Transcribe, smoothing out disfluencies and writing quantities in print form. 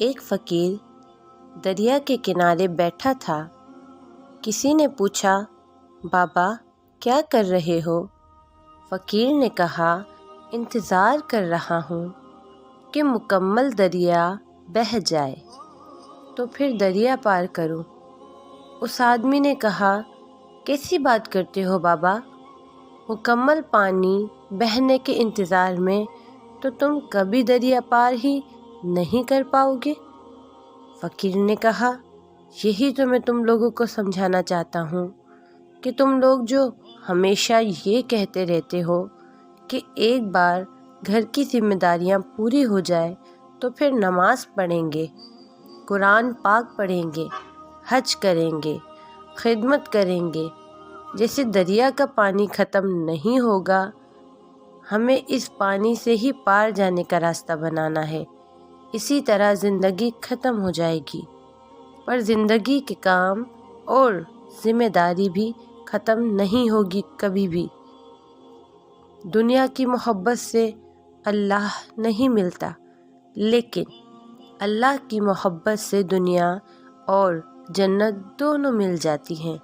ایک فقیر دریا کے کنارے بیٹھا تھا۔ کسی نے پوچھا، بابا کیا کر رہے ہو؟ فقیر نے کہا، انتظار کر رہا ہوں کہ مکمل دریا بہہ جائے تو پھر دریا پار کروں۔ اس آدمی نے کہا، کیسی بات کرتے ہو بابا؟ مکمل پانی بہنے کے انتظار میں تو تم کبھی دریا پار ہی نہیں کر پاؤ گے۔ فقیر نے کہا، یہی تو میں تم لوگوں کو سمجھانا چاہتا ہوں کہ تم لوگ جو ہمیشہ یہ کہتے رہتے ہو کہ ایک بار گھر کی ذمہ داریاں پوری ہو جائے تو پھر نماز پڑھیں گے، قرآن پاک پڑھیں گے، حج کریں گے، خدمت کریں گے، جیسے دریا کا پانی ختم نہیں ہوگا، ہمیں اس پانی سے ہی پار جانے کا راستہ بنانا ہے، اسی طرح زندگی ختم ہو جائے گی، پر زندگی کے کام اور ذمہ داری بھی ختم نہیں ہوگی کبھی بھی۔ دنیا کی محبت سے اللہ نہیں ملتا، لیکن اللہ کی محبت سے دنیا اور جنت دونوں مل جاتی ہیں۔